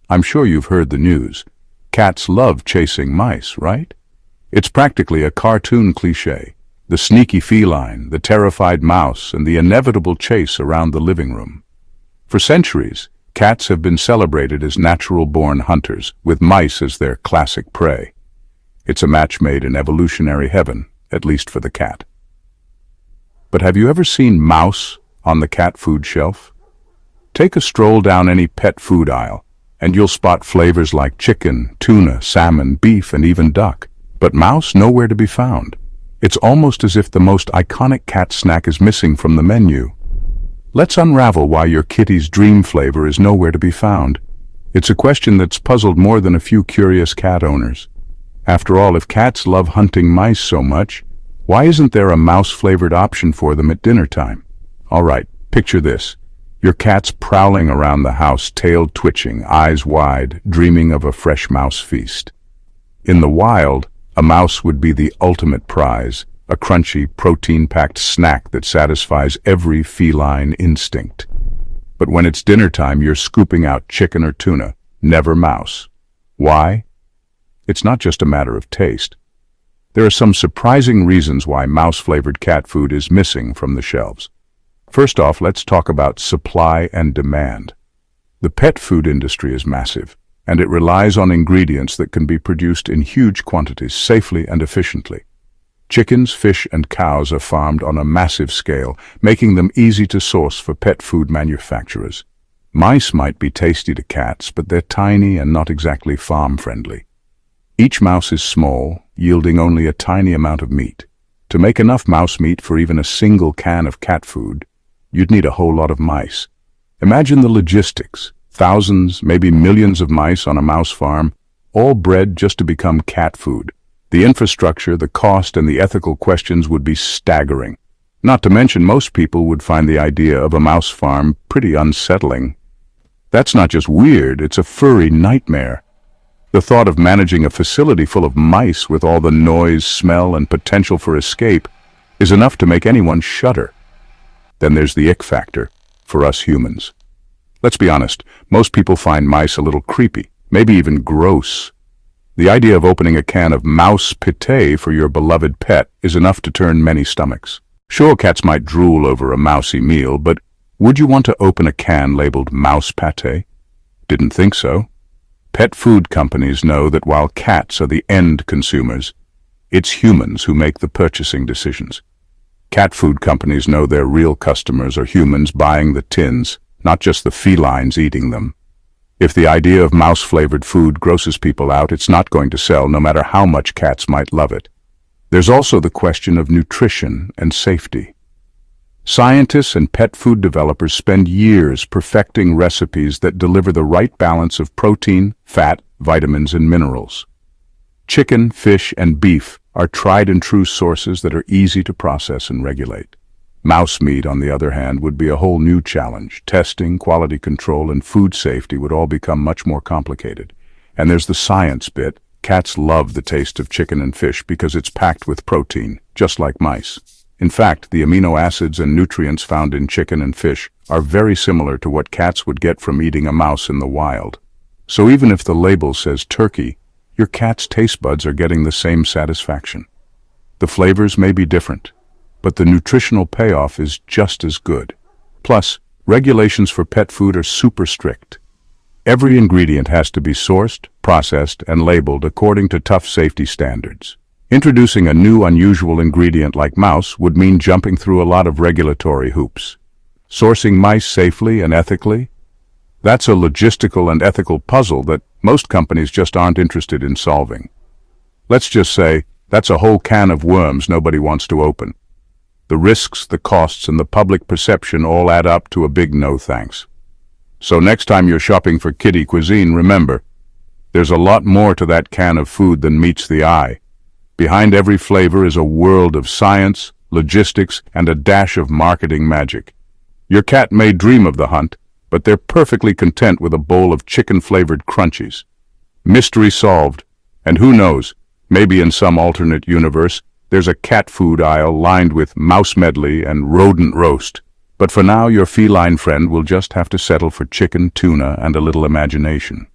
I'm sure you've heard the news. Cats love chasing mice, right? It's practically a cartoon cliché. The sneaky feline, the terrified mouse, and the inevitable chase around the living room. For centuries, cats have been celebrated as natural-born hunters, with mice as their classic prey. It's a match made in evolutionary heaven, at least for the cat. But have you ever seen mouse on the cat food shelf? Take a stroll down any pet food aisle, and you'll spot flavors like chicken, tuna, salmon, beef, and even duck. But mouse nowhere to be found. It's almost as if the most iconic cat snack is missing from the menu. Let's unravel why your kitty's dream flavor is nowhere to be found. It's a question that's puzzled more than a few curious cat owners. After all, if cats love hunting mice so much, why isn't there a mouse-flavored option for them at dinner time? All right, picture this. Your cat's prowling around the house, tail twitching, eyes wide, dreaming of a fresh mouse feast. In the wild, a mouse would be the ultimate prize, a crunchy, protein-packed snack that satisfies every feline instinct. But when it's dinner time, you're scooping out chicken or tuna, never mouse. Why? It's not just a matter of taste. There are some surprising reasons why mouse-flavored cat food is missing from the shelves. First off, let's talk about supply and demand. The pet food industry is massive, and it relies on ingredients that can be produced in huge quantities safely and efficiently. Chickens, fish, and cows are farmed on a massive scale, making them easy to source for pet food manufacturers. Mice might be tasty to cats, but they're tiny and not exactly farm-friendly. Each mouse is small, yielding only a tiny amount of meat. To make enough mouse meat for even a single can of cat food, you'd need a whole lot of mice. Imagine the logistics. Thousands, maybe millions of mice on a mouse farm, all bred just to become cat food. The infrastructure, the cost, and the ethical questions would be staggering. Not to mention, most people would find the idea of a mouse farm pretty unsettling. That's not just weird, it's a furry nightmare. The thought of managing a facility full of mice with all the noise, smell, and potential for escape is enough to make anyone shudder. Then there's the ick factor for us humans. Let's be honest, most people find mice a little creepy, maybe even gross. The idea of opening a can of mouse pâté for your beloved pet is enough to turn many stomachs. Sure, cats might drool over a mousy meal, but would you want to open a can labeled mouse pâté? Didn't think so. Pet food companies know that while cats are the end consumers, it's humans who make the purchasing decisions. Cat food companies know their real customers are humans buying the tins, not just the felines eating them. If the idea of mouse-flavored food grosses people out, it's not going to sell, no matter how much cats might love it. There's also the question of nutrition and safety. Scientists and pet food developers spend years perfecting recipes that deliver the right balance of protein, fat, vitamins, and minerals. Chicken, fish, and beef are tried-and-true sources that are easy to process and regulate. Mouse meat, on the other hand, would be a whole new challenge. Testing, quality control, and food safety would all become much more complicated. And there's the science bit. Cats love the taste of chicken and fish because it's packed with protein, just like mice. In fact, the amino acids and nutrients found in chicken and fish are very similar to what cats would get from eating a mouse in the wild. So even if the label says turkey, your cat's taste buds are getting the same satisfaction. The flavors may be different, but the nutritional payoff is just as good. Plus, regulations for pet food are super strict. Every ingredient has to be sourced, processed, and labeled according to tough safety standards. Introducing a new unusual ingredient like mouse would mean jumping through a lot of regulatory hoops. Sourcing mice safely and ethically? That's a logistical and ethical puzzle that most companies just aren't interested in solving. Let's just say, that's a whole can of worms nobody wants to open. The risks, the costs, and the public perception all add up to a big no thanks. So next time you're shopping for kitty cuisine, remember, there's a lot more to that can of food than meets the eye. Behind every flavor is a world of science, logistics, and a dash of marketing magic. Your cat may dream of the hunt, but they're perfectly content with a bowl of chicken-flavored crunchies. Mystery solved. And who knows, maybe in some alternate universe, there's a cat food aisle lined with mouse medley and rodent roast. But for now, your feline friend will just have to settle for chicken, tuna, and a little imagination.